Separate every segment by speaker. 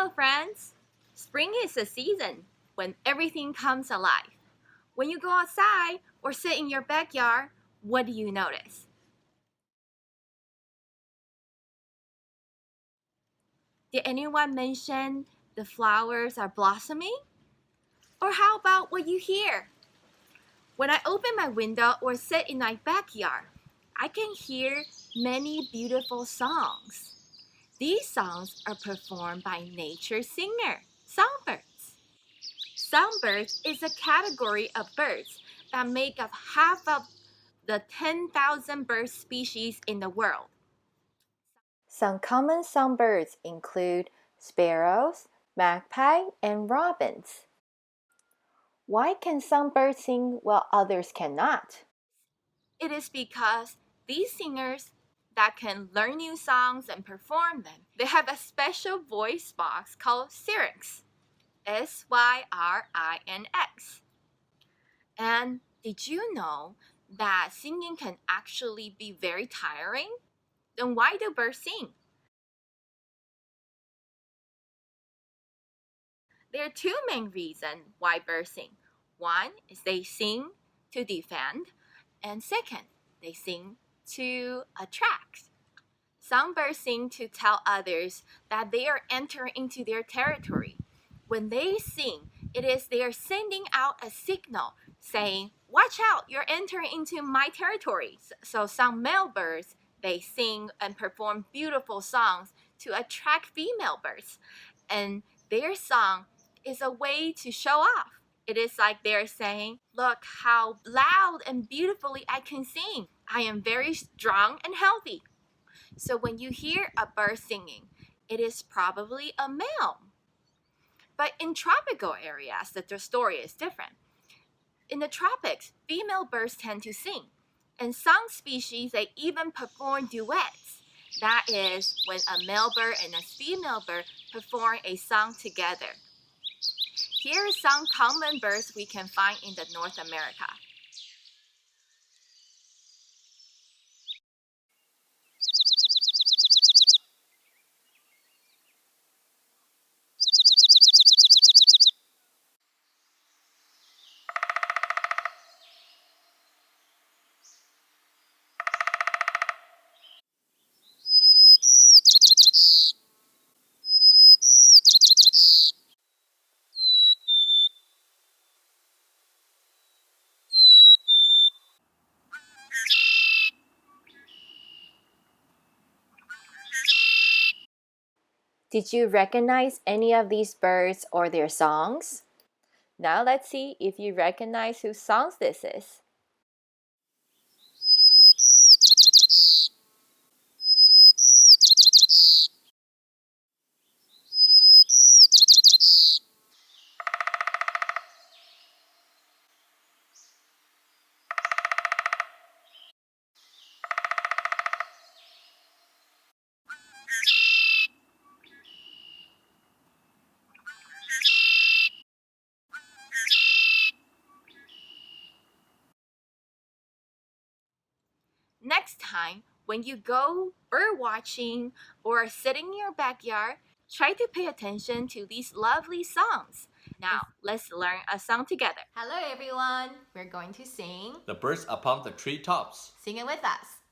Speaker 1: Hello, friends! Spring is a season when everything comes alive. When you go outside or sit in your backyard, what do you notice? Did anyone mention the flowers are blossoming? Or how about what you hear? When I open my window or sit in my backyard, I can hear many beautiful songs. These songs are performed by nature singer, songbirds. Songbirds is a category of birds that make up half of the 10,000 bird species in the world.
Speaker 2: Some common songbirds include sparrows, magpie, and robins. Why can some birds sing while others cannot?
Speaker 1: It is because these singers that can learn new songs and perform them, they have a special voice box called syrinx, S-Y-R-I-N-X. And did you know that singing can actually be very tiring? Then why do birds sing? There are two main reasons why birds sing. One is they sing to defend, and second, they sing to attract. Some birds sing to tell others that they are entering into their territory. When they sing, it is they are sending out a signal saying, "Watch out, you're entering into my territory." So some male birds, they sing and perform beautiful songs to attract female birds. And their song is a way to show off. It is like they're saying, "Look how loud and beautifully I can sing. I am very strong and healthy." So when you hear a bird singing, it is probably a male. But in tropical areas, the story is different. In the tropics, female birds tend to sing. And some species, they even perform duets. That is when a male bird and a female bird perform a song together. Here are some common birds we can find in the North America.
Speaker 2: Did you recognize any of these birds or their songs? Now let's see if you recognize whose songs this is.
Speaker 1: Next time, when you go bird watching or sitting in your backyard, try to pay attention to these lovely songs. Now, let's learn a song together. Hello, everyone. We're going to sing
Speaker 3: The Birds Upon the Treetops.
Speaker 1: Sing it with us.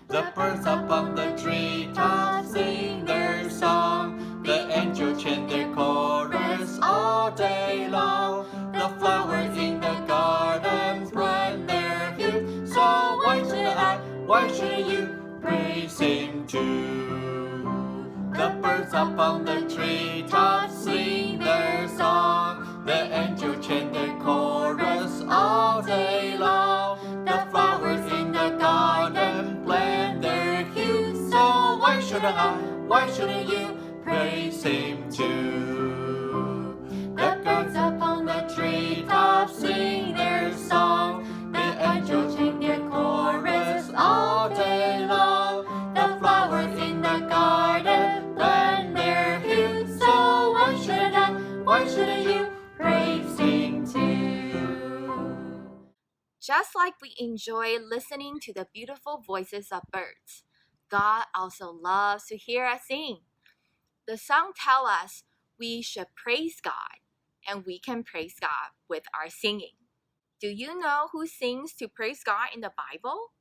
Speaker 3: The birds upon the treetops sing their song. The angels chant their chorus all day long. The flowers in the gardens blend their hues. So why should you praise him too? The birds upon the treetops sing their song. The angels chant their chorus all day long. The flowers in the garden blend their hues. So why shouldn't you praise him too? The birds upon the treetops sing their song. The angels chant their chorus all day long. The flowers in the garden blend their hues. So why shouldn't you praise him too?
Speaker 1: Just like we enjoy listening to the beautiful voices of birds, God also loves to hear us sing. The song tells us we should praise God, and we can praise God with our singing. Do you know who sings to praise God in the Bible?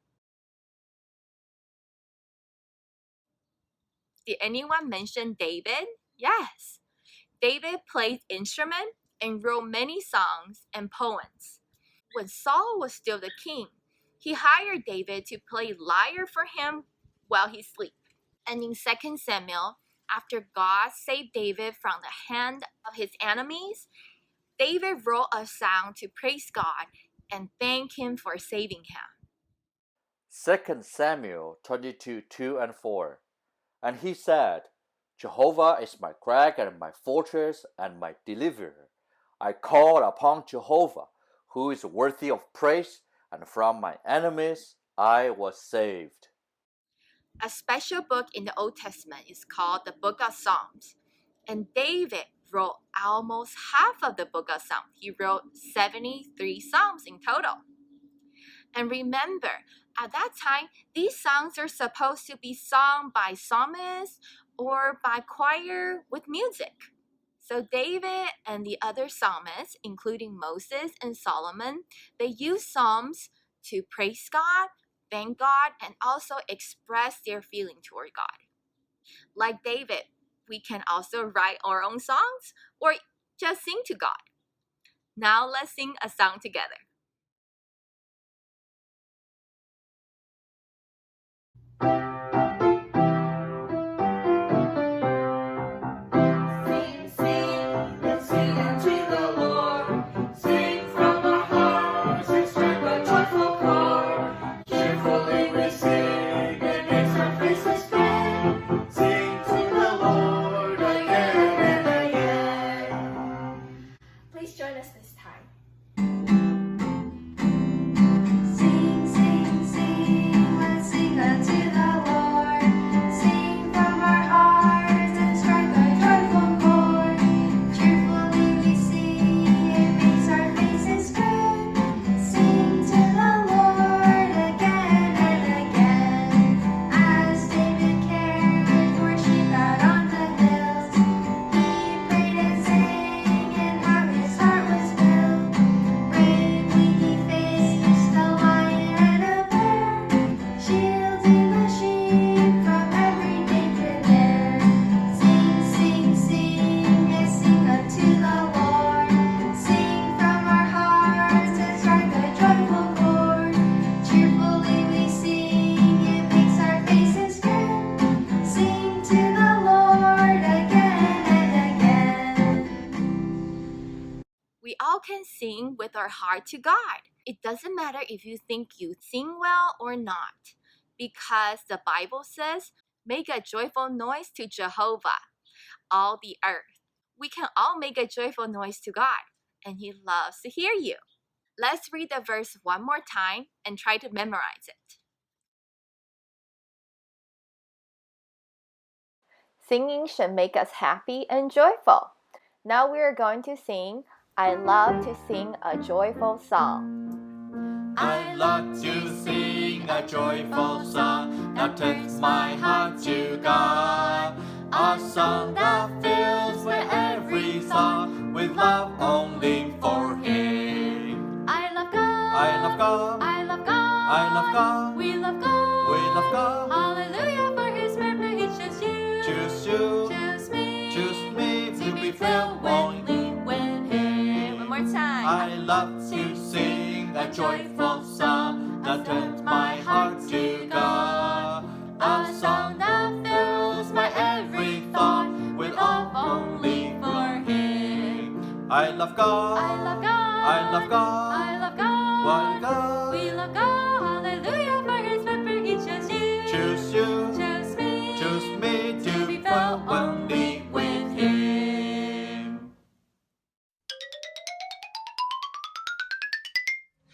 Speaker 1: Did anyone mention David? Yes. David played instrument and wrote many songs and poems. When Saul was still the king, he hired David to play lyre for him while he slept. And in 2 Samuel, after God saved David from the hand of his enemies, David wrote a song to praise God and thank him for saving him.
Speaker 3: 2 Samuel 22:2-4. And he said, Jehovah is my crag and my fortress and my deliverer. I called upon Jehovah, who is worthy of praise, and from my enemies I was saved.
Speaker 1: A special book in the Old Testament is called the Book of Psalms. And David wrote almost half of the Book of Psalms. He wrote 73 Psalms in total. And remember, at that time, these songs are supposed to be sung by psalmists or by choir with music. So David and the other psalmists, including Moses and Solomon, they used psalms to praise God, thank God, and also express their feeling toward God. Like David, we can also write our own songs or just sing to God. Now let's sing a song together.
Speaker 3: Sing, sing, let's sing unto the Lord. Sing from our hearts and strike a joyful chord. Cheerfully we sing, it makes our faces grin. Sing to the Lord again and again.
Speaker 1: Please join us this time.
Speaker 4: Sing, sing, sing, let's sing unto the Lord. Sing from our hearts and strike a joyful chord. Cheerfully we sing, it makes our faces grin. Sing to the Lord again and again. As David cared for sheep out on the hills, he prayed and sang, and how his heart was filled. Bravely he faced a lion and a bear, shielding the sheep from every danger there. Sing, sing, sing, yes, sing unto the Lord. Sing from our hearts and strike a joyful chord. Cheerfully we sing, it makes our faces grin. Sing to the Lord again and again.
Speaker 1: We all can sing with our heart to God. It doesn't matter if you think you sing well or not, because the Bible says, make a joyful noise to Jehovah, all the earth. We can all make a joyful noise to God, and He loves to hear you. Let's read the verse one more time and try to memorize it.
Speaker 2: Singing should make us happy and joyful. Now we are going to sing, I love to sing a joyful song.
Speaker 3: I love to sing a joyful song that turns my heart to God. A song that fills my every song with love only for Him.
Speaker 4: I love God.
Speaker 3: I love God.
Speaker 4: I love God.
Speaker 3: I love God.
Speaker 4: We love God.
Speaker 3: We love God.
Speaker 4: Hallelujah, for His purpose He chose you.
Speaker 3: Choose you.
Speaker 4: Choose me
Speaker 3: To be filled only
Speaker 4: with Him.
Speaker 1: One more time.
Speaker 3: I love to sing a joyful song that turns my heart to God. A song that fills my every thought with love only for Him. I love God.
Speaker 4: I love God.
Speaker 3: I love God.
Speaker 4: I love God.
Speaker 3: One God.
Speaker 4: We love God. Hallelujah, for His purpose He chose you.
Speaker 3: Choose you.
Speaker 4: Choose me
Speaker 3: To be filled only with Him.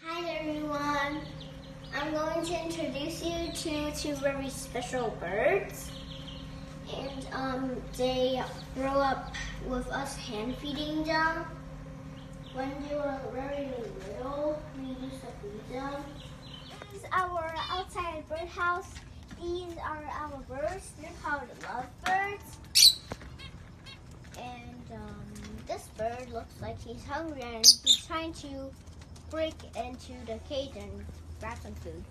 Speaker 5: Hi everyone. I'm going to introduce you to two very special birds. And they grew up with us hand feeding them. When they were very little, we used to feed them. birdhouse. These are our birds. They're called lovebirds. And this bird looks like he's hungry and he's trying to break into the cage and grab some food.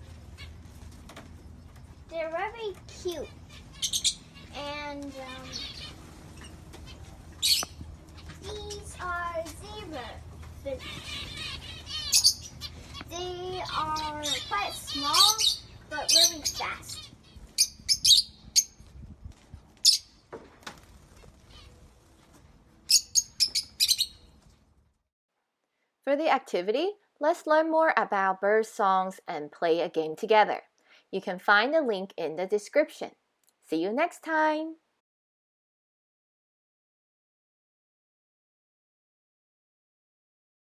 Speaker 5: They're very cute. And these are zebras. They are quite small, but really fast.
Speaker 2: For the activity, let's learn more about bird songs and play a game together. You can find the link in the description. See you next time!